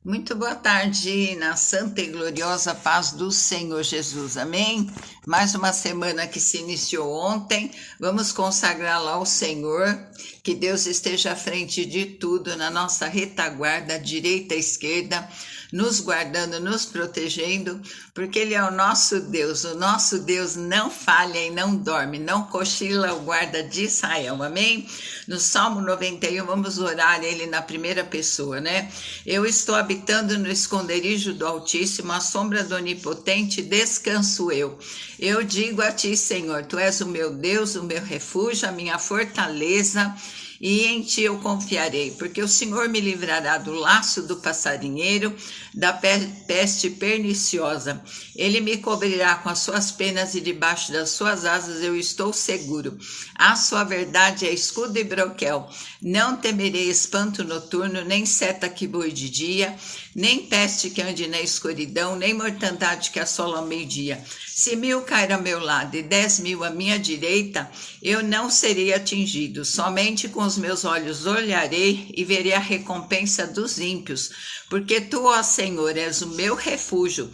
Muito boa tarde, na santa e gloriosa paz do Senhor Jesus, amém? Mais uma semana que se iniciou ontem, vamos consagrá-la ao Senhor, que Deus esteja à frente de tudo, na nossa retaguarda, direita e esquerda, nos guardando, nos protegendo, porque Ele é o nosso Deus não falha e não dorme, não cochila, o guarda de Israel, amém? No Salmo 91, vamos orar Ele na primeira pessoa, né? Eu estou habitando no esconderijo do Altíssimo, à sombra do Onipotente, descanso eu. Eu digo a Ti, Senhor, Tu és o meu Deus, o meu refúgio, a minha fortaleza, e em Ti eu confiarei, porque o Senhor me livrará do laço do passarinheiro, da peste perniciosa. Ele me cobrirá com as suas penas e debaixo das suas asas eu estou seguro. A sua verdade é escudo e broquel. Não temerei espanto noturno, nem seta que voe de dia, nem peste que ande na escuridão, nem mortandade que assola ao meio-dia. Se 1000 cair ao meu lado e 10.000 à minha direita, eu não serei atingido. Somente com os meus olhos olharei e verei a recompensa dos ímpios. Porque Tu, ó Senhor, és o meu refúgio.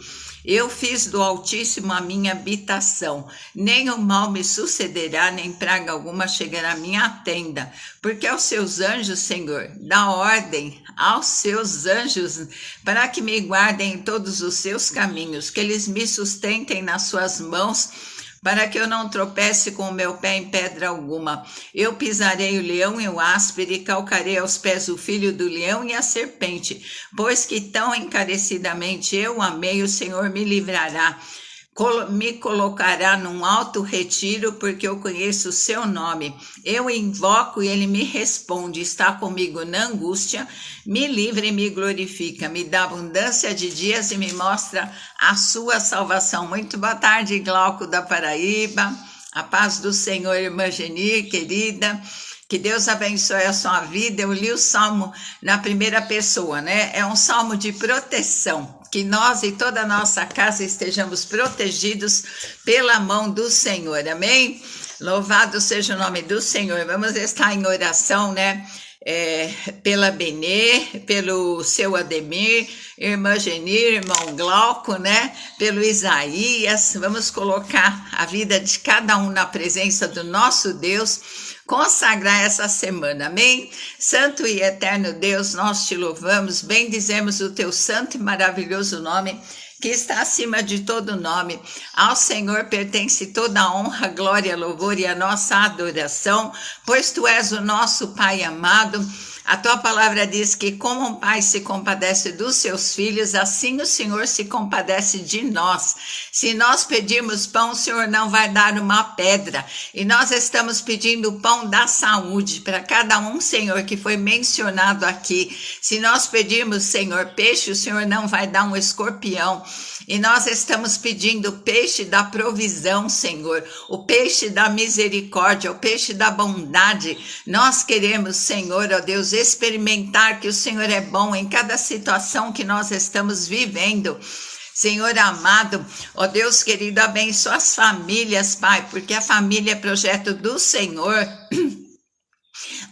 Eu fiz do Altíssimo a minha habitação. Nem o mal me sucederá, nem praga alguma chegará à minha tenda. Porque aos seus anjos, Senhor, dá ordem aos seus anjos para que me guardem em todos os seus caminhos, que eles me sustentem nas suas mãos, para que eu não tropece com o meu pé em pedra alguma. Eu pisarei o leão e o áspero e calcarei aos pés o filho do leão e a serpente, pois que tão encarecidamente eu amei, o Senhor me livrará. Me colocará num alto retiro, porque eu conheço o seu nome. Eu invoco e ele me responde. Está comigo na angústia, me livra e me glorifica. Me dá abundância de dias e me mostra a sua salvação. Muito boa tarde, Glauco da Paraíba. A paz do Senhor, irmã Geni, querida. Que Deus abençoe a sua vida. Eu li o salmo na primeira pessoa, né? É um salmo de proteção. Que nós e toda a nossa casa estejamos protegidos pela mão do Senhor, amém? Louvado seja o nome do Senhor. Vamos estar em oração, né? Pela Benê, pelo seu Ademir, irmã Genir, irmão Glauco, né? Pelo Isaías. Vamos colocar a vida de cada um na presença do nosso Deus, consagrar essa semana, amém? Santo e eterno Deus, nós te louvamos, bendizemos o teu santo e maravilhoso nome, que está acima de todo nome. Ao Senhor pertence toda a honra, glória, louvor e a nossa adoração, pois tu és o nosso Pai amado. A tua palavra diz que como um pai se compadece dos seus filhos, assim o Senhor se compadece de nós. Se nós pedirmos pão, o Senhor não vai dar uma pedra. E nós estamos pedindo o pão da saúde para cada um, Senhor, que foi mencionado aqui. Se nós pedirmos, Senhor, peixe, o Senhor não vai dar um escorpião. E nós estamos pedindo o peixe da provisão, Senhor, o peixe da misericórdia, o peixe da bondade. Nós queremos, Senhor, ó Deus, experimentar que o Senhor é bom em cada situação que nós estamos vivendo. Senhor amado, ó Deus querido, abençoa as famílias, Pai, porque a família é projeto do Senhor.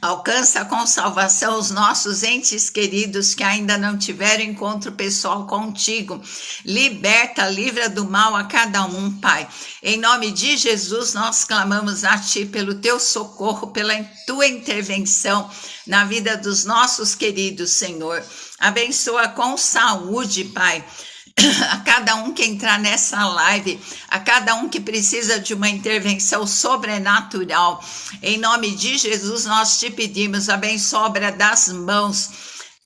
Alcança com salvação os nossos entes queridos que ainda não tiveram encontro pessoal contigo. Liberta, livra do mal a cada um, Pai. Em nome de Jesus, nós clamamos a Ti pelo Teu socorro, pela Tua intervenção na vida dos nossos queridos, Senhor. Abençoa com saúde, Pai, a cada um que entrar nessa live, a cada um que precisa de uma intervenção sobrenatural. Em nome de Jesus, nós te pedimos, abençoa a obra das mãos,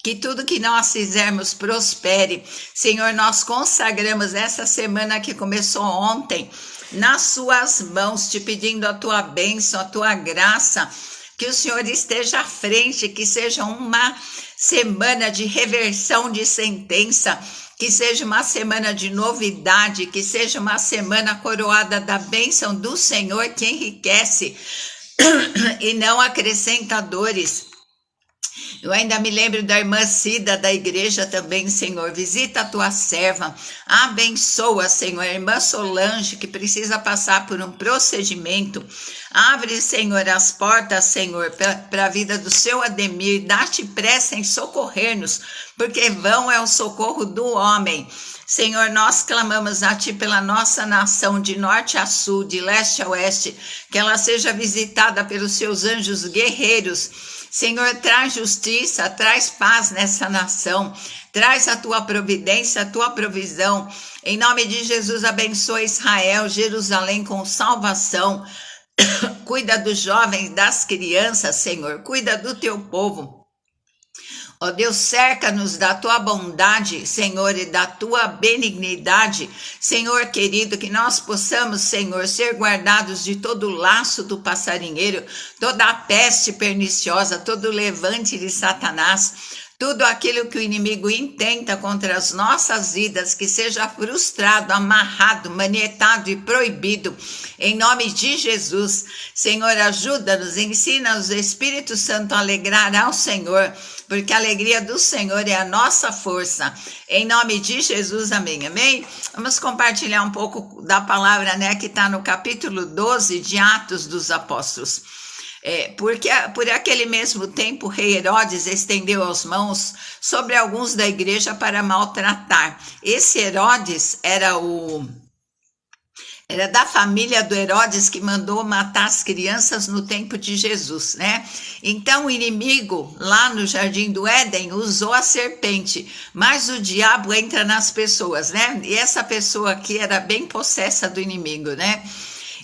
que tudo que nós fizermos prospere. Senhor, nós consagramos essa semana que começou ontem nas suas mãos, te pedindo a tua bênção, a tua graça, que o Senhor esteja à frente, que seja uma semana de reversão de sentença, que seja uma semana de novidade, que seja uma semana coroada da bênção do Senhor, que enriquece e não acrescenta dores. Eu ainda me lembro da irmã Cida da igreja também, Senhor. Visita a tua serva, abençoa, Senhor. A irmã Solange, que precisa passar por um procedimento. Abre, Senhor, as portas, Senhor, para a vida do seu Ademir. Dá-te pressa em socorrer-nos, porque vão é o socorro do homem. Senhor, nós clamamos a Ti pela nossa nação, de norte a sul, de leste a oeste, que ela seja visitada pelos seus anjos guerreiros. Senhor, traz justiça, traz paz nessa nação, traz a Tua providência, a Tua provisão. Em nome de Jesus, abençoa Israel, Jerusalém com salvação. Cuida dos jovens, das crianças, Senhor, cuida do Teu povo. Ó Deus, cerca-nos da Tua bondade, Senhor, e da Tua benignidade. Senhor querido, que nós possamos, Senhor, ser guardados de todo o laço do passarinheiro, toda a peste perniciosa, todo o levante de Satanás. Tudo aquilo que o inimigo intenta contra as nossas vidas, que seja frustrado, amarrado, manietado e proibido, em nome de Jesus. Senhor, ajuda-nos, ensina-nos, Espírito Santo, a alegrar ao Senhor, porque a alegria do Senhor é a nossa força. Em nome de Jesus, amém, amém? Vamos compartilhar um pouco da palavra, né, que está no capítulo 12 de Atos dos Apóstolos. Porque por aquele mesmo tempo, o rei Herodes estendeu as mãos sobre alguns da igreja para maltratar. Esse Herodes era da família do Herodes que mandou matar as crianças no tempo de Jesus, né? Então o inimigo lá no Jardim do Éden usou a serpente, mas o diabo entra nas pessoas, né? E essa pessoa aqui era bem possessa do inimigo, né?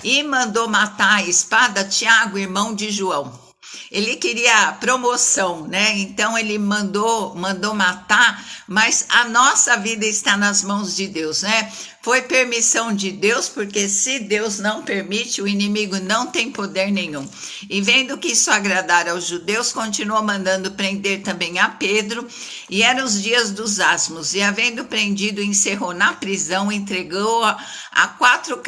E mandou matar a espada Tiago, irmão de João. Ele queria promoção, né? Então ele mandou matar, mas a nossa vida está nas mãos de Deus, né? Foi permissão de Deus, porque se Deus não permite, o inimigo não tem poder nenhum. E vendo que isso agradara aos judeus, continuou mandando prender também a Pedro, e eram os dias dos asmos, e havendo prendido, encerrou na prisão, entregou-a a 4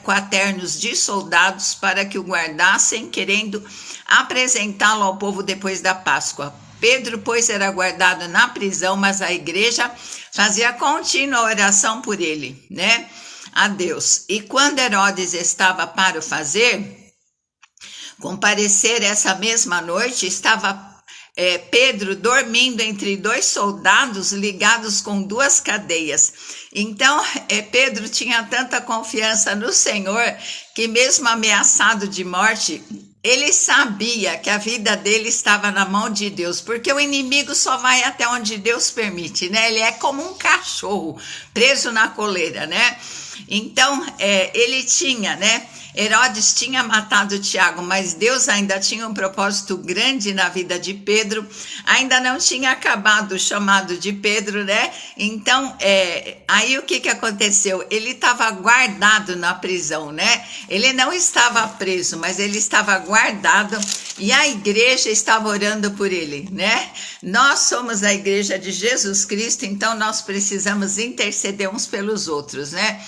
quaternos de soldados para que o guardassem, querendo apresentá-lo ao povo depois da Páscoa. Pedro, pois, era guardado na prisão, mas a igreja fazia contínua oração por ele, né? A Deus. E quando Herodes estava para o fazer, comparecer essa mesma noite, estava Pedro dormindo entre 2 soldados ligados com 2 cadeias. Então, Pedro tinha tanta confiança no Senhor que, mesmo ameaçado de morte, ele sabia que a vida dele estava na mão de Deus, porque o inimigo só vai até onde Deus permite, né? Ele é como um cachorro preso na coleira, né? Então, ele tinha, né? Herodes tinha matado Tiago, mas Deus ainda tinha um propósito grande na vida de Pedro. Ainda não tinha acabado o chamado de Pedro, né? Então, aí o que aconteceu? Ele estava guardado na prisão, né? Ele não estava preso, mas ele estava guardado e a igreja estava orando por ele, né? Nós somos a igreja de Jesus Cristo, então nós precisamos interceder uns pelos outros, né?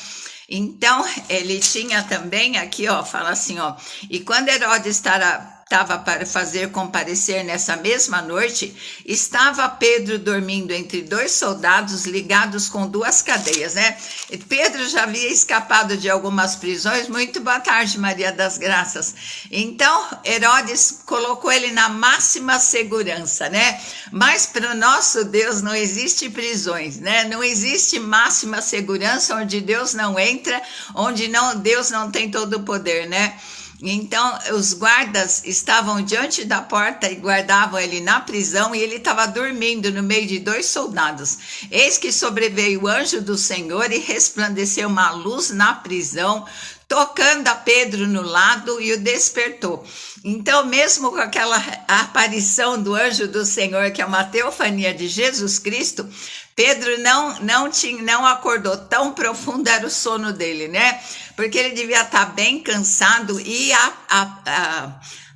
Então, ele tinha também aqui, ó, fala assim, ó, e quando Herodes estava para fazer comparecer nessa mesma noite, estava Pedro dormindo entre 2 soldados ligados com 2 cadeias, né? E Pedro já havia escapado de algumas prisões. Muito boa tarde, Maria das Graças. Então, Herodes colocou ele na máxima segurança, né? Mas para o nosso Deus não existe prisões, né? Não existe máxima segurança onde Deus não entra, onde Deus não tem todo o poder, né? Então, os guardas estavam diante da porta e guardavam ele na prisão, e ele estava dormindo no meio de 2 soldados. Eis que sobreveio o anjo do Senhor e resplandeceu uma luz na prisão, tocando a Pedro no lado e o despertou. Então, mesmo com aquela aparição do anjo do Senhor, que é uma teofania de Jesus Cristo, Pedro não acordou, tão profundo era o sono dele, né? Porque ele devia estar bem cansado, e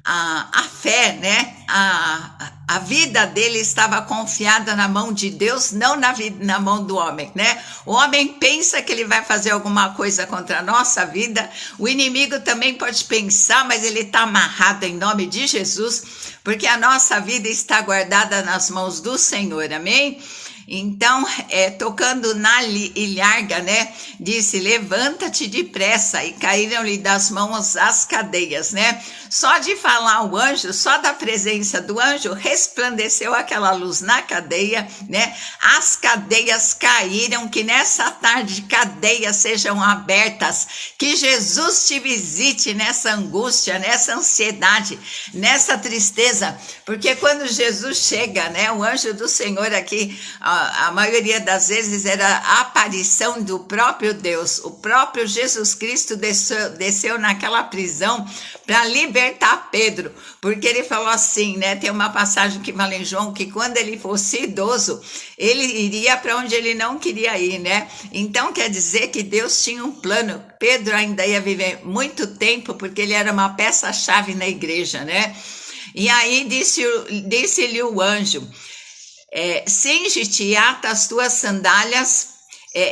a fé, né? A vida dele estava confiada na mão de Deus, não na mão do homem, né? O homem pensa que ele vai fazer alguma coisa contra a nossa vida, o inimigo também pode pensar, mas ele está amarrado em nome de Jesus, porque a nossa vida está guardada nas mãos do Senhor, amém? Então, tocando na ilharga, né, disse, levanta-te depressa, e caíram-lhe das mãos as cadeias, né? Só de falar o anjo, só da presença do anjo, resplandeceu aquela luz na cadeia, né? As cadeias caíram, que nessa tarde cadeias sejam abertas, que Jesus te visite nessa angústia, nessa ansiedade, nessa tristeza, porque quando Jesus chega, né, o anjo do Senhor aqui, a maioria das vezes era a aparição do próprio Deus, o próprio Jesus Cristo desceu naquela prisão para libertar Pedro, porque ele falou assim, né, tem uma passagem que fala em João, que quando ele fosse idoso, ele iria para onde ele não queria ir, né, então quer dizer que Deus tinha um plano, Pedro ainda ia viver muito tempo, porque ele era uma peça-chave na igreja, né, e aí disse-lhe o anjo, cinge-te e ata as tuas sandálias,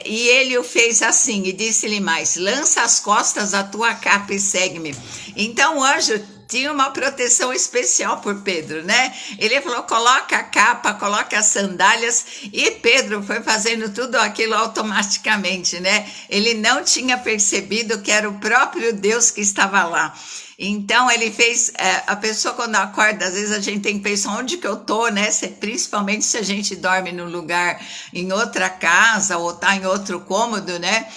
e ele o fez assim, e disse-lhe mais, lança as costas a tua capa e segue-me. Então o anjo tinha uma proteção especial por Pedro, né? Ele falou, coloca a capa, coloca as sandálias, e Pedro foi fazendo tudo aquilo automaticamente, né? Ele não tinha percebido que era o próprio Deus que estava lá. Então ele fez, a pessoa quando acorda, às vezes a gente tem que pensar onde que eu tô, né? Principalmente se a gente dorme num lugar, em outra casa, ou tá em outro cômodo, né?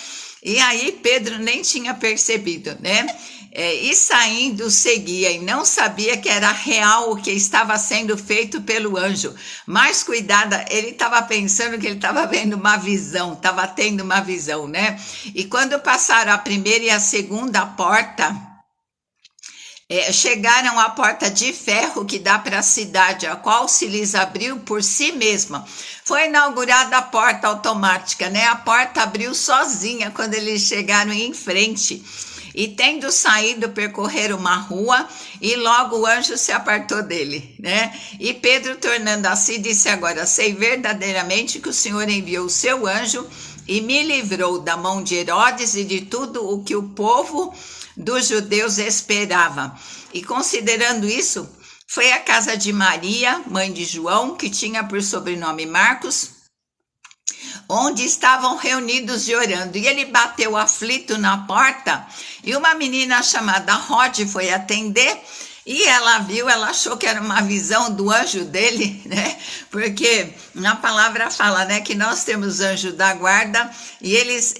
E aí Pedro nem tinha percebido, né? E saindo seguia, e não sabia que era real o que estava sendo feito pelo anjo. Mas cuidado, ele estava pensando que ele estava vendo uma visão, estava tendo uma visão, né? E quando passaram a primeira e a segunda porta, chegaram à porta de ferro que dá para a cidade, a qual se lhes abriu por si mesma. Foi inaugurada a porta automática, né? A porta abriu sozinha quando eles chegaram em frente. E tendo saído, percorreram uma rua, e logo o anjo se apartou dele, né? E Pedro, tornando a si, disse agora, sei verdadeiramente que o Senhor enviou o seu anjo e me livrou da mão de Herodes e de tudo o que o povo dos judeus esperava. E considerando isso, foi à casa de Maria, mãe de João, que tinha por sobrenome Marcos, onde estavam reunidos e orando. E ele bateu aflito na porta, e uma menina chamada Rod foi atender, e ela viu, ela achou que era uma visão do anjo dele, né? Porque na palavra fala, né, que nós temos anjo da guarda, e eles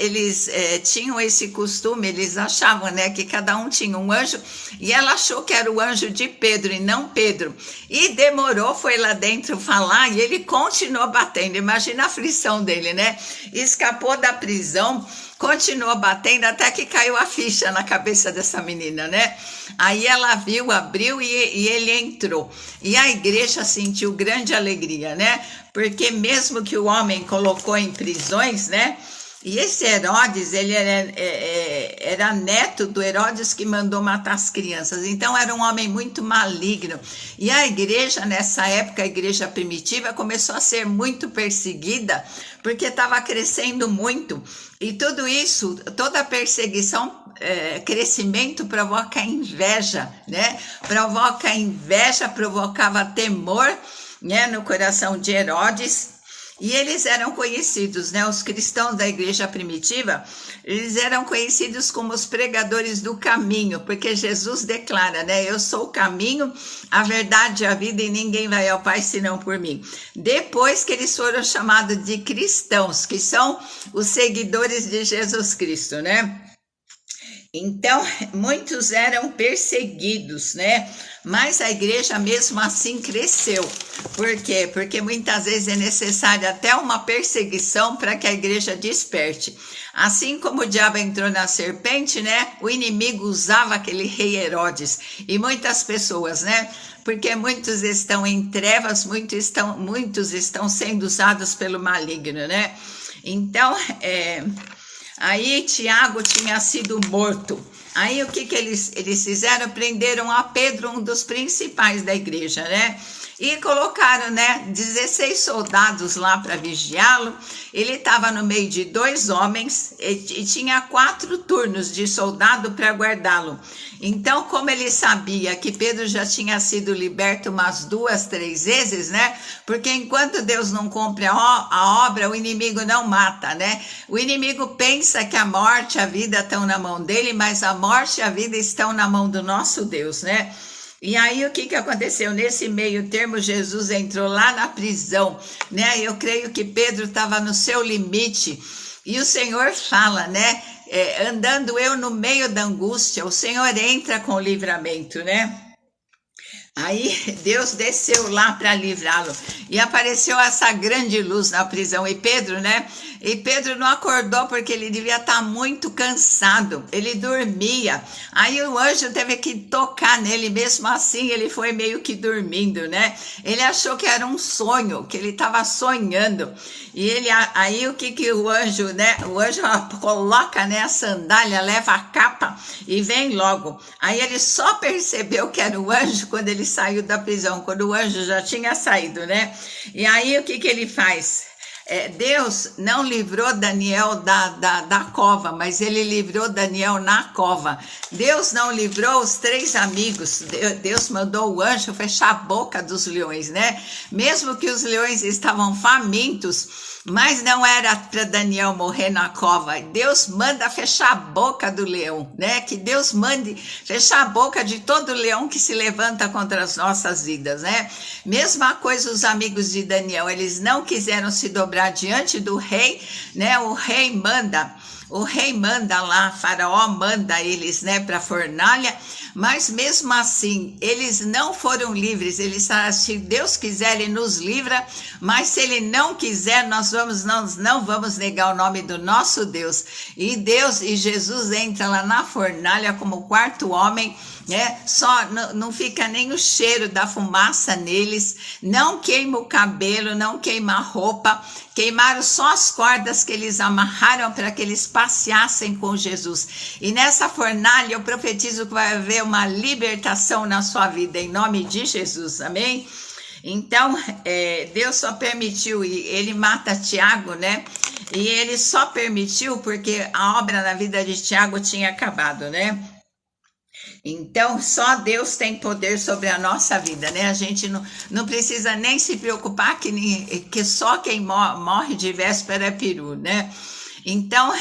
tinham esse costume, eles achavam, né, que cada um tinha um anjo, e ela achou que era o anjo de Pedro e não Pedro. E demorou, foi lá dentro falar, e ele continuou batendo. Imagina a aflição dele, né? Escapou da prisão, continuou batendo até que caiu a ficha na cabeça dessa menina, né? Aí ela viu, abriu e ele entrou. E a igreja sentiu grande alegria, né? Porque mesmo que o homem colocou em prisões, né? E esse Herodes, ele era neto do Herodes que mandou matar as crianças. Então era um homem muito maligno. E a igreja, nessa época, a igreja primitiva, começou a ser muito perseguida, porque estava crescendo muito. E tudo isso, toda perseguição, crescimento provoca inveja, né? Provoca inveja, provocava temor, né, no coração de Herodes. E eles eram conhecidos, né? Os cristãos da igreja primitiva, eles eram conhecidos como os pregadores do caminho, porque Jesus declara, né? Eu sou o caminho, a verdade e a vida, e ninguém vai ao Pai senão por mim. Depois que eles foram chamados de cristãos, que são os seguidores de Jesus Cristo, né? Então, muitos eram perseguidos, né? Mas a igreja mesmo assim cresceu. Por quê? Porque muitas vezes é necessário até uma perseguição para que a igreja desperte. Assim como o diabo entrou na serpente, né? O inimigo usava aquele rei Herodes. E muitas pessoas, né? Porque muitos estão em trevas, muitos estão sendo usados pelo maligno, né? Então, aí Tiago tinha sido morto. Aí o que eles fizeram? Prenderam a Pedro, um dos principais da igreja, né? E colocaram, né, 16 soldados lá para vigiá-lo. Ele estava no meio de 2 homens e tinha 4 turnos de soldado para guardá-lo. Então, como ele sabia que Pedro já tinha sido liberto umas 2, 3 vezes, né? Porque enquanto Deus não cumpre a obra, o inimigo não mata, né? O inimigo pensa que a morte e a vida estão na mão dele, mas a morte e a vida estão na mão do nosso Deus, né? E aí o que aconteceu? Nesse meio termo, Jesus entrou lá na prisão, né? Eu creio que Pedro estava no seu limite. E o Senhor fala, né? Andando eu no meio da angústia, o Senhor entra com o livramento, né? Aí Deus desceu lá para livrá-lo e apareceu essa grande luz na prisão. E Pedro, né? E Pedro não acordou porque ele devia estar muito cansado. Ele dormia. Aí o anjo teve que tocar nele. Mesmo assim, ele foi meio que dormindo, né? Ele achou que era um sonho, que ele estava sonhando. E aí o que o anjo, né? O anjo coloca, né, a sandália, leva a capa e vem logo. Aí ele só percebeu que era o anjo quando ele saiu da prisão, quando o anjo já tinha saído, né? E aí o que ele faz? Deus não livrou Daniel da cova, mas ele livrou Daniel na cova. Deus não livrou os 3 amigos. Deus mandou o anjo fechar a boca dos leões, né? Mesmo que os leões estavam famintos, mas não era para Daniel morrer na cova. Deus manda fechar a boca do leão, né? Que Deus mande fechar a boca de todo leão que se levanta contra as nossas vidas, né? Mesma coisa os amigos de Daniel, eles não quiseram se dobrar diante do rei, né? O rei manda lá, Faraó manda eles, né, para a fornalha, mas mesmo assim, eles não foram livres. Eles falaram, se Deus quiser, ele nos livra, mas se ele não quiser, nós não vamos negar o nome do nosso Deus. E Jesus entra lá na fornalha como 4º homem, né? Só não fica nem o cheiro da fumaça neles, não queima o cabelo, não queima a roupa, queimaram só as cordas que eles amarraram para que eles passeassem com Jesus. E nessa fornalha eu profetizo que vai haver uma libertação na sua vida, em nome de Jesus, amém? Então, Deus só permitiu, e ele mata Tiago, né? E ele só permitiu porque a obra na vida de Tiago tinha acabado, né? Então, só Deus tem poder sobre a nossa vida, né? A gente não precisa nem se preocupar que só quem morre de véspera é peru, né? Então,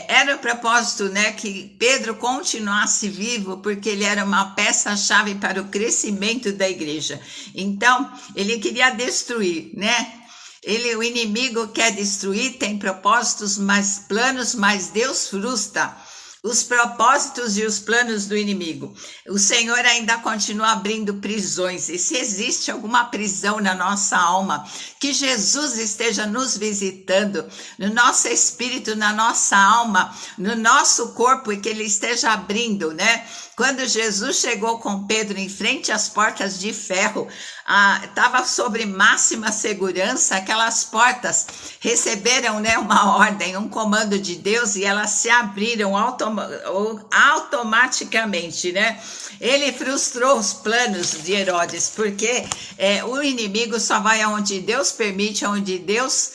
era o propósito, né, que Pedro continuasse vivo, porque ele era uma peça-chave para o crescimento da igreja. Então, ele queria destruir, né? O inimigo quer destruir, tem propósitos, planos, mas Deus frustra os propósitos e os planos do inimigo. O Senhor ainda continua abrindo prisões, e se existe alguma prisão na nossa alma, que Jesus esteja nos visitando, no nosso espírito, na nossa alma, no nosso corpo, e que ele esteja abrindo, né? Quando Jesus chegou com Pedro em frente às portas de ferro, estava sobre máxima segurança. Aquelas portas receberam, né, uma ordem, um comando de Deus, e elas se abriram automaticamente, né? Ele frustrou os planos de Herodes, porque o inimigo só vai aonde Deus permite, aonde Deus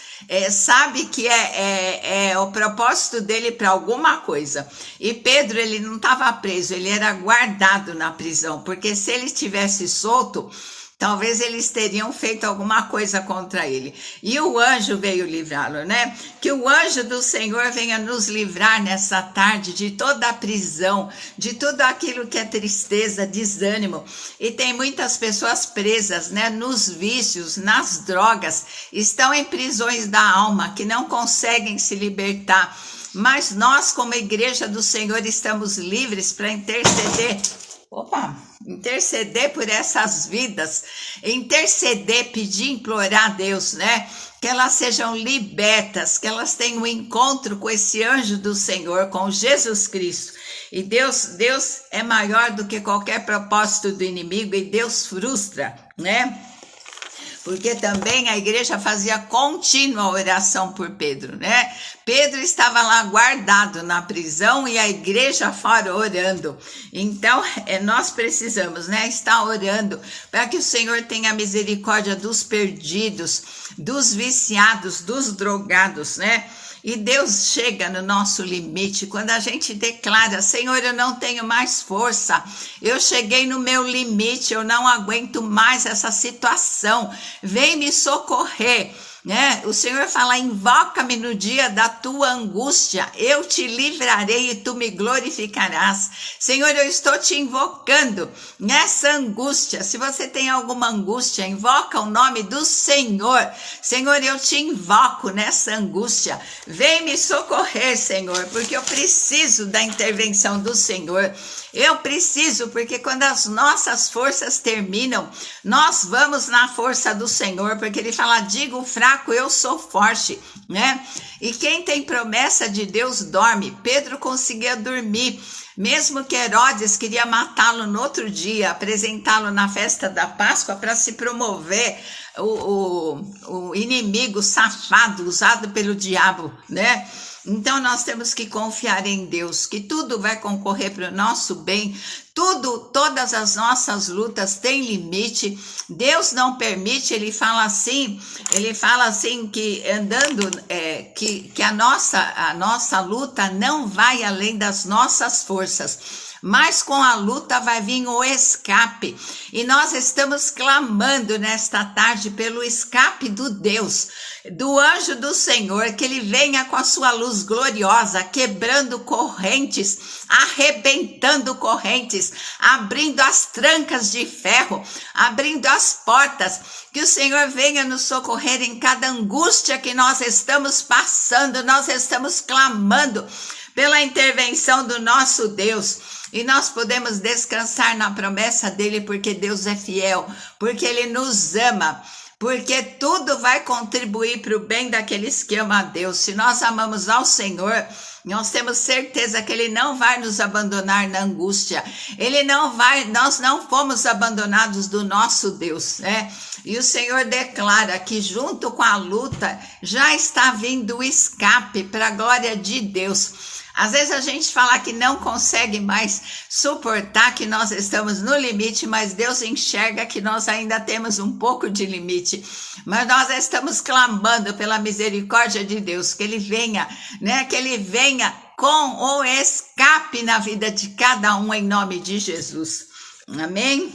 sabe que é o propósito dele para alguma coisa. E Pedro, ele não estava preso, ele era guardado na prisão, porque se ele tivesse solto, talvez eles teriam feito alguma coisa contra ele. E o anjo veio livrá-lo, né? Que o anjo do Senhor venha nos livrar nessa tarde de toda a prisão, de tudo aquilo que é tristeza, desânimo. E tem muitas pessoas presas, né, nos vícios, nas drogas, estão em prisões da alma, que não conseguem se libertar. Mas nós, como igreja do Senhor, estamos livres para interceder por essas vidas, interceder, pedir, implorar a Deus, né? Que elas sejam libertas, que elas tenham um encontro com esse anjo do Senhor, com Jesus Cristo. E Deus é maior do que qualquer propósito do inimigo, e Deus frustra, né? porque também a igreja fazia contínua oração por Pedro, né? Pedro estava lá guardado na prisão e a igreja fora orando. Então, nós precisamos, né, estar orando para que o Senhor tenha misericórdia dos perdidos, dos viciados, dos drogados, né? E Deus chega no nosso limite quando a gente declara: Senhor, eu não tenho mais força, eu cheguei no meu limite, eu não aguento mais essa situação, vem me socorrer. Né? O Senhor fala: invoca-me no dia da tua angústia, eu te livrarei e tu me glorificarás. Senhor, eu estou te invocando nessa angústia. Se você tem alguma angústia, invoca o nome do Senhor. Senhor, eu te invoco nessa angústia, vem me socorrer, Senhor, porque eu preciso da intervenção do Senhor. Eu preciso, porque quando as nossas forças terminam, nós vamos na força do Senhor, porque ele fala: diga o fraco, eu sou forte, né? E quem tem promessa de Deus dorme. Pedro conseguia dormir, mesmo que Herodes queria matá-lo no outro dia, apresentá-lo na festa da Páscoa para se promover o inimigo safado usado pelo diabo, né? Então nós temos que confiar em Deus, que tudo vai concorrer para o nosso bem. Todas as nossas lutas têm limite. Deus não permite. Ele fala assim que andando, que a nossa luta não vai além das nossas forças. Mas com a luta vai vir o escape. E nós estamos clamando nesta tarde pelo escape do anjo do Senhor, que ele venha com a sua luz gloriosa, quebrando correntes, arrebentando correntes, abrindo as trancas de ferro, abrindo as portas, que o Senhor venha nos socorrer em cada angústia que nós estamos passando. Nós estamos clamando pela intervenção do nosso Deus. E nós podemos descansar na promessa dele, porque Deus é fiel, porque ele nos ama, porque tudo vai contribuir para o bem daqueles que amam a Deus. Se nós amamos ao Senhor, nós temos certeza que ele não vai nos abandonar na angústia. Nós não fomos abandonados do nosso Deus, né? E o Senhor declara que junto com a luta já está vindo o escape para a glória de Deus. Às vezes a gente fala que não consegue mais suportar, que nós estamos no limite, mas Deus enxerga que nós ainda temos um pouco de limite. Mas nós estamos clamando pela misericórdia de Deus, que ele venha, né? Que ele venha com o escape na vida de cada um, em nome de Jesus. Amém?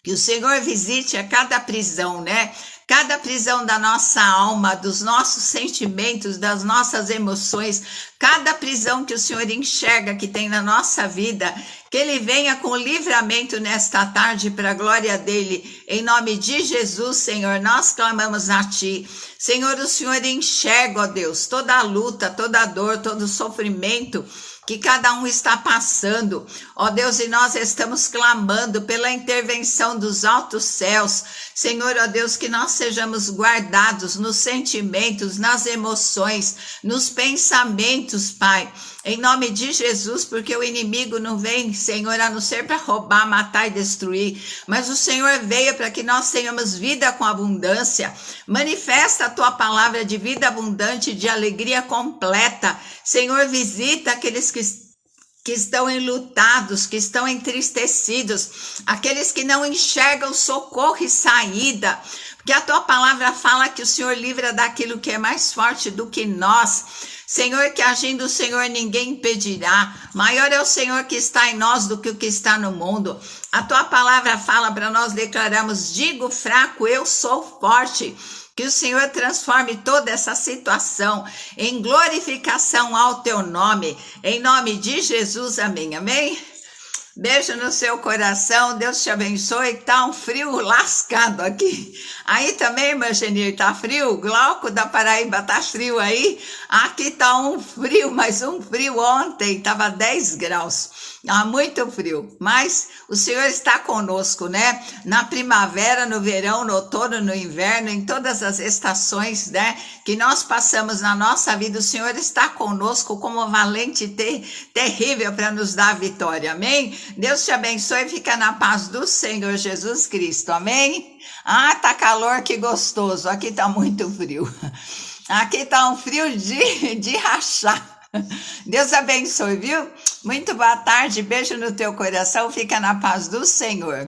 Que o Senhor visite a cada prisão, né? Cada prisão da nossa alma, dos nossos sentimentos, das nossas emoções, cada prisão que o Senhor enxerga que tem na nossa vida, que ele venha com livramento nesta tarde para a glória dele. Em nome de Jesus, Senhor, nós clamamos a ti. Senhor, o Senhor enxerga, ó Deus, toda a luta, toda a dor, todo o sofrimento que cada um está passando, ó Deus, e nós estamos clamando pela intervenção dos altos céus. Senhor, ó Deus, que nós sejamos guardados nos sentimentos, nas emoções, nos pensamentos, Pai, em nome de Jesus, porque o inimigo não vem, Senhor, a não ser para roubar, matar e destruir, mas o Senhor veio para que nós tenhamos vida com abundância. Manifesta a tua palavra de vida abundante, de alegria completa. Senhor, visita aqueles que estão enlutados, que estão entristecidos, aqueles que não enxergam socorro e saída, porque a tua palavra fala que o Senhor livra daquilo que é mais forte do que nós. Senhor, que agindo o Senhor ninguém impedirá. Maior é o Senhor que está em nós do que o que está no mundo. A tua palavra fala para nós declararmos: digo fraco, eu sou forte. Que o Senhor transforme toda essa situação em glorificação ao teu nome. Em nome de Jesus, amém, amém? Beijo no seu coração, Deus te abençoe. Tá um frio lascado aqui. Aí também, irmã Genir, tá frio? O Glauco da Paraíba tá frio aí? Aqui tá um frio, mas um frio ontem, tava 10 graus. Tá muito frio, mas o Senhor está conosco, né? Na primavera, no verão, no outono, no inverno, em todas as estações, né? Que nós passamos na nossa vida, o Senhor está conosco como valente terrível para nos dar a vitória, amém? Deus te abençoe e fica na paz do Senhor Jesus Cristo, amém? Ah, tá calor, que gostoso. Aqui tá muito frio. Aqui tá um frio de rachar. Deus abençoe, viu? Muito boa tarde, beijo no teu coração, fica na paz do Senhor.